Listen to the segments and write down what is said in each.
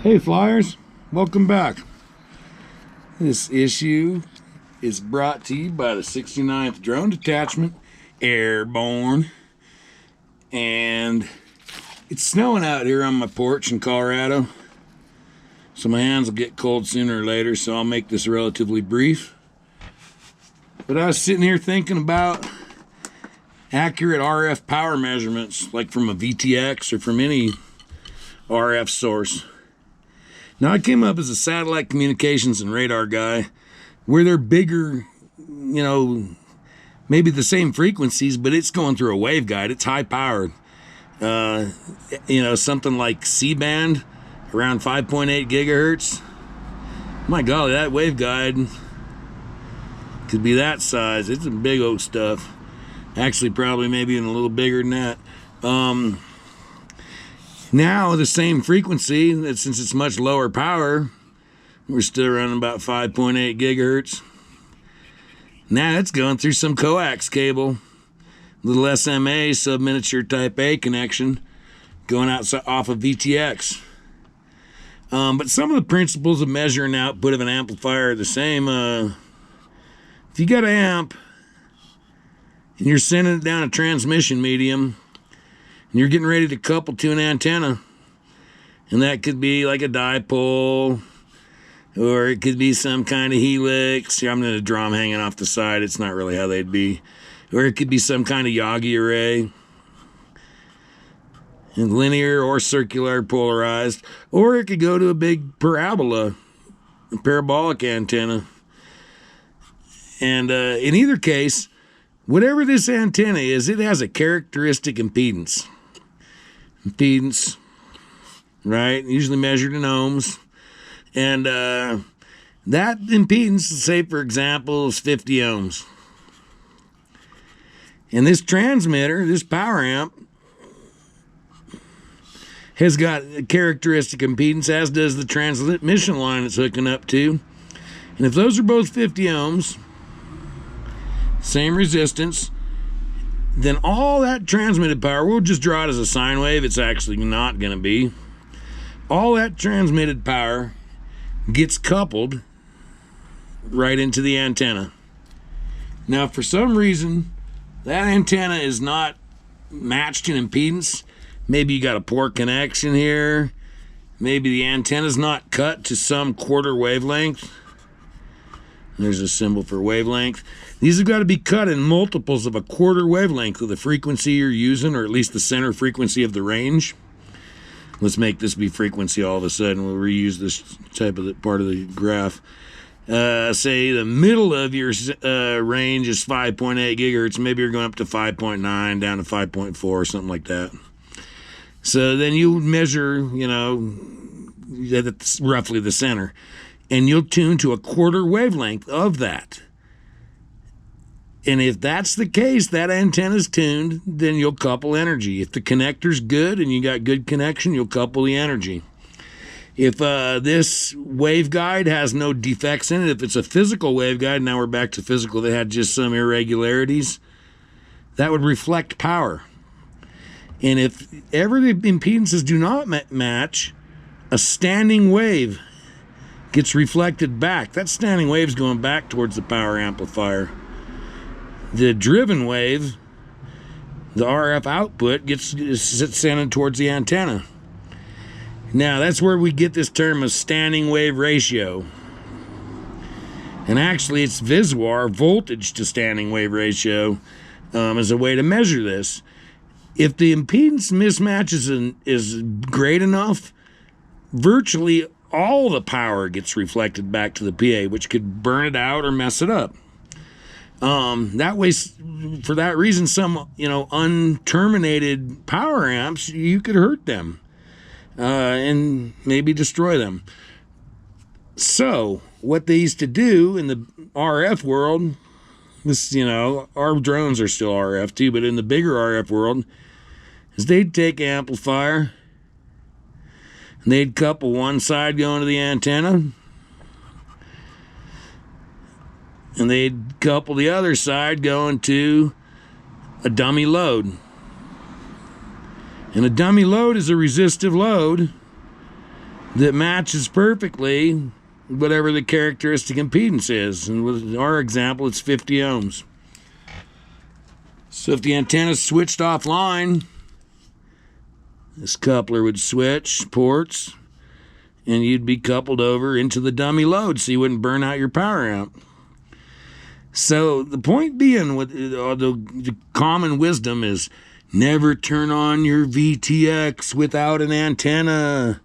Hey flyers, welcome back. This issue is brought to you by the 69th Drone Detachment, Airborne. And it's snowing out here on my porch in Colorado, so my hands will get cold sooner or later, so I'll make this relatively brief. But I was sitting here thinking about accurate RF power measurements, like from a VTX or from any RF source. Now, I came up as a satellite communications and radar guy, where they're bigger, maybe the same frequencies, but it's going through a waveguide. It's high powered. Something like C-band, around 5.8 gigahertz. My golly, that waveguide could be that size. It's some big old stuff. Actually, probably maybe even a little bigger than that. Now, the same frequency, since it's much lower power, we're still running about 5.8 gigahertz. Now it's going through some coax cable, little SMA, sub-miniature type A connection, going out off of VTX. But some of the principles of measuring output of an amplifier are the same. If you got an amp and you're sending it down a transmission medium, and you're getting ready to couple to an antenna, and that could be like a dipole, or it could be some kind of helix. I'm going to draw them hanging off the side. It's not really how they'd be. Or it could be some kind of Yagi array, and linear or circular polarized. Or it could go to a big parabola, a parabolic antenna. And in either case, whatever this antenna is, it has a characteristic impedance. Right? Usually measured in ohms. And that impedance, say for example, is 50 ohms. And this transmitter, this power amp, has got a characteristic impedance, as does the transmission line it's hooking up to. And if those are both 50 ohms, same resistance, then all that transmitted power, we'll just draw it as a sine wave. It's actually not going to be. All that transmitted power gets coupled right into the antenna. Now, for some reason, that antenna is not matched in impedance. Maybe you got a poor connection here. Maybe the antenna's not cut to some quarter wavelength. There's a symbol for wavelength. These have got to be cut in multiples of a quarter wavelength of the frequency you're using, or at least the center frequency of the range. Let's make this be frequency all of a sudden. We'll reuse this type of part of the graph. Say the middle of your range is 5.8 gigahertz. Maybe you're going up to 5.9, down to 5.4, or something like that. So then you measure, that's roughly the center. And you'll tune to a quarter wavelength of that. And if that's the case, that antenna's tuned, then you'll couple energy. If the connector's good and you got good connection, you'll couple the energy. If this waveguide has no defects in it, if it's a physical waveguide, now we're back to physical, that had just some irregularities, that would reflect power. And if ever the impedances do not match, a standing wave gets reflected back. That standing wave's going back towards the power amplifier. The driven wave, the RF output, gets sent towards the antenna. Now, that's where we get this term of standing wave ratio. And actually, it's VSWR, voltage to standing wave ratio, as a way to measure this. If the impedance mismatch is great enough, virtually all the power gets reflected back to the PA, which could burn it out or mess it up. That way, for that reason, some unterminated power amps, you could hurt them and maybe destroy them. So what they used to do in the RF world, our drones are still RF too, but in the bigger RF world, is they'd take amplifier and they'd couple one side going to the antenna, and they'd couple the other side going to a dummy load. And a dummy load is a resistive load that matches perfectly whatever the characteristic impedance is. And with our example, it's 50 ohms. So if the antenna switched offline, this coupler would switch ports, and you'd be coupled over into the dummy load so you wouldn't burn out your power amp. So the point being with the common wisdom is never turn on your VTX without an antenna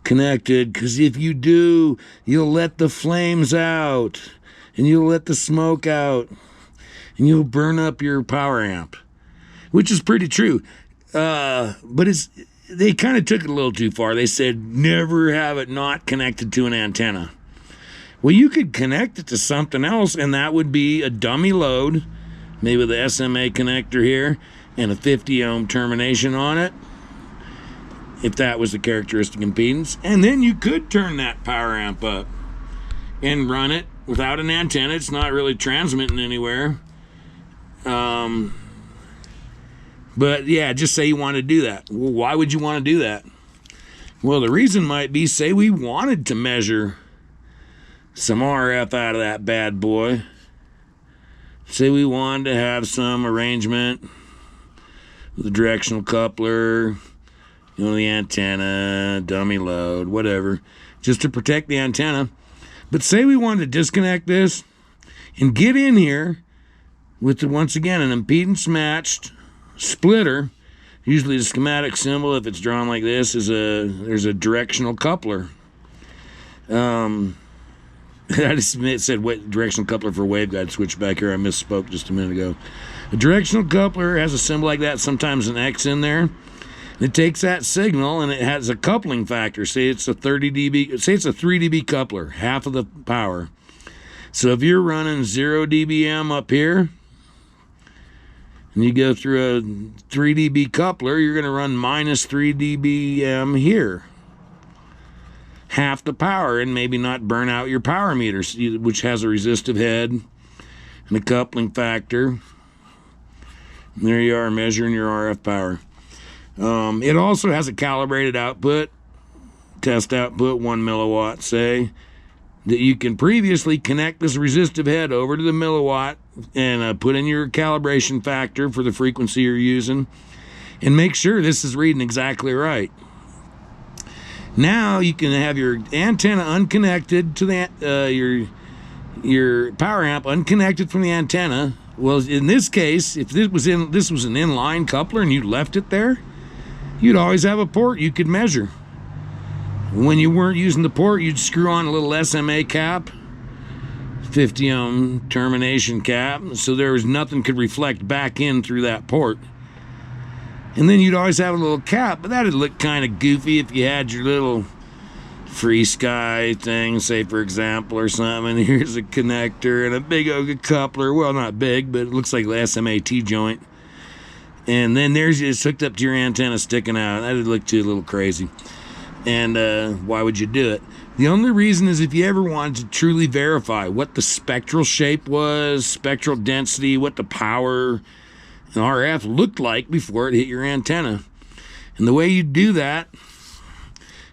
connected, because if you do, you'll let the flames out and you'll let the smoke out and you'll burn up your power amp, which is pretty true. But they kind of took it a little too far. They said never have it not connected to an antenna. Well, you could connect it to something else, and that would be a dummy load, maybe with the SMA connector here and a 50 ohm termination on it, if that was the characteristic impedance. And then you could turn that power amp up and run it without an antenna. It's not really transmitting anywhere. But yeah, just say you want to do that. Well, why would you want to do that? Well, the reason might be, say we wanted to measure some RF out of that bad boy. Say we wanted to have some arrangement with a directional coupler, the antenna, dummy load, whatever, just to protect the antenna. But say we wanted to disconnect this and get in here with, once again, an impedance matched splitter. Usually the schematic symbol, if it's drawn like this, there's a directional coupler. I just said what directional coupler for waveguide switch back here. I misspoke just a minute ago. A directional coupler has a symbol like that, sometimes an X in there. It takes that signal and it has a coupling factor. Say it's a 30 dB, say it's a 3 dB coupler, half of the power. So if you're running 0 dBm up here, and you go through a 3 dB coupler, you're going to run minus 3 dBm here. Half the power, and maybe not burn out your power meter, which has a resistive head and a coupling factor. And there you are, measuring your RF power. It also has a calibrated output, test output, 1 milliwatt, say, that you can previously connect this resistive head over to the milliwatt and put in your calibration factor for the frequency you're using and make sure this is reading exactly right. Now you can have your antenna unconnected to the your power amp unconnected from the antenna. Well, in this case, if this was an inline coupler and you left it there, you'd always have a port you could measure. When you weren't using the port, you'd screw on a little SMA cap, 50 ohm termination cap, so there was nothing could reflect back in through that port. And then you'd always have a little cap, but that'd look kind of goofy if you had your little free sky thing, say for example, or something. And here's a connector and a big old coupler. Well, not big, but it looks like the SMA T-joint. And then there's it's hooked up to your antenna sticking out. That'd look too a little crazy. And why would you do it? The only reason is if you ever wanted to truly verify what the spectral shape was, spectral density, what the power and RF looked like before it hit your antenna. And the way you do that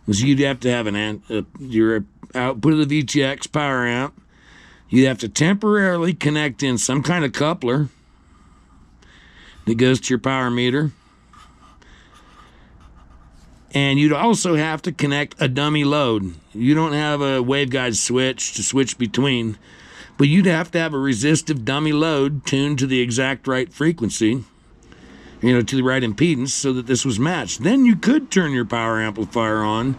was you'd have to have your output of the VTX power amp. You'd have to temporarily connect in some kind of coupler that goes to your power meter. And you'd also have to connect a dummy load. You don't have a waveguide switch to switch between, but you'd have to have a resistive dummy load tuned to the exact right frequency, to the right impedance so that this was matched. Then you could turn your power amplifier on.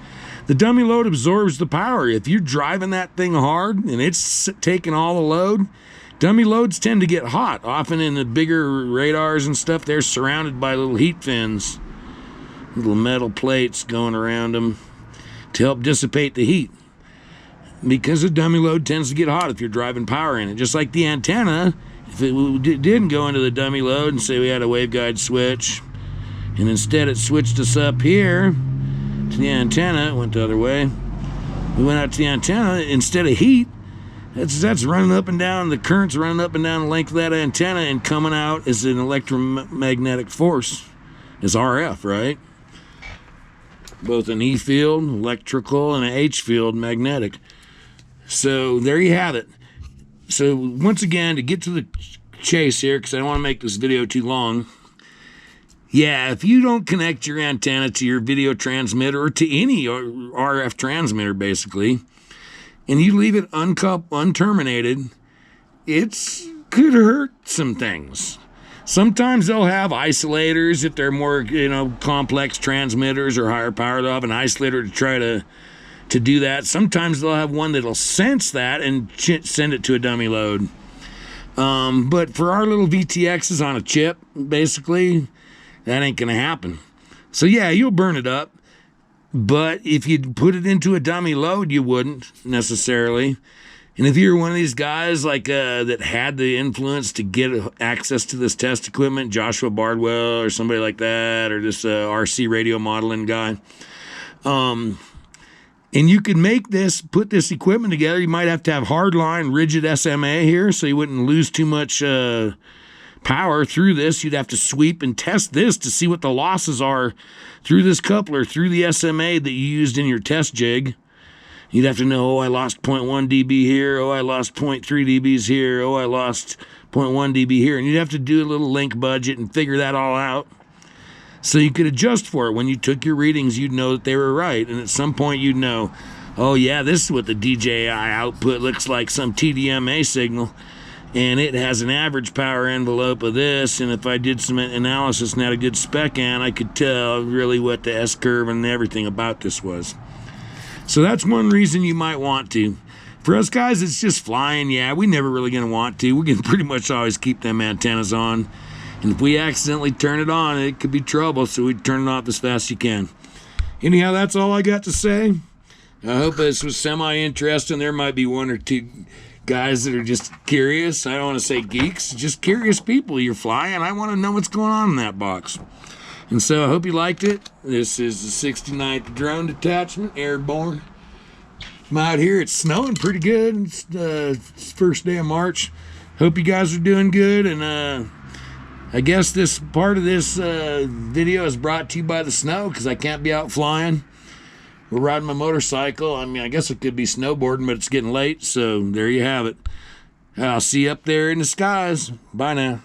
The dummy load absorbs the power. If you're driving that thing hard and it's taking all the load, dummy loads tend to get hot. Often in the bigger radars and stuff, they're surrounded by little heat fins, little metal plates going around them to help dissipate the heat. Because the dummy load tends to get hot if you're driving power in it. Just like the antenna, if it didn't go into the dummy load and say we had a waveguide switch, and instead it switched us up here to the antenna, it went the other way. We went out to the antenna, instead of heat, that's running up and down, the current's running up and down the length of that antenna and coming out as an electromagnetic force, as RF, right? both an E field, electrical, and an H field, magnetic. So there you have it. So once again, to get to the chase here, because I don't want to make this video too long. Yeah, if you don't connect your antenna to your video transmitter or to any RF transmitter, basically, and you leave it unterminated, it could hurt some things. Sometimes they'll have isolators if they're more, complex transmitters or higher power. They'll have an isolator to try to do that. Sometimes they'll have one that'll sense that and send it to a dummy load. But for our little VTXs on a chip, basically, that ain't gonna happen. So yeah, you'll burn it up. But if you put it into a dummy load, you wouldn't necessarily. And if you're one of these guys like that had the influence to get access to this test equipment, Joshua Bardwell or somebody like that, or this RC radio modeling guy, and you could put this equipment together, you might have to have hardline, rigid SMA here, so you wouldn't lose too much power through this. You'd have to sweep and test this to see what the losses are through this coupler, through the SMA that you used in your test jig. You'd have to know, I lost 0.1 dB here, I lost 0.3 dBs here, I lost 0.1 dB here. And you'd have to do a little link budget and figure that all out. So you could adjust for it. When you took your readings, you'd know that they were right. And at some point you'd know, oh yeah, this is what the DJI output looks like, some TDMA signal. And it has an average power envelope of this. And if I did some analysis and had a good spec in, I could tell really what the S-curve and everything about this was. So that's one reason you might want to. For us guys, it's just flying. Yeah, we never really going to want to. We can pretty much always keep them antennas on. And if we accidentally turn it on, it could be trouble, so we turn it off as fast as you can. Anyhow, that's all I got to say. I hope this was semi-interesting. There might be one or two guys that are just curious. I don't want to say geeks, just curious people. You're flying. I want to know what's going on in that box. And so I hope you liked it. This is the 69th Drone Detachment, airborne. I'm out here. It's snowing pretty good. It's the first day of March. Hope you guys are doing good. And I guess this part of this video is brought to you by the snow because I can't be out flying. We're riding my motorcycle. I mean, I guess it could be snowboarding, but it's getting late. So there you have it. I'll see you up there in the skies. Bye now.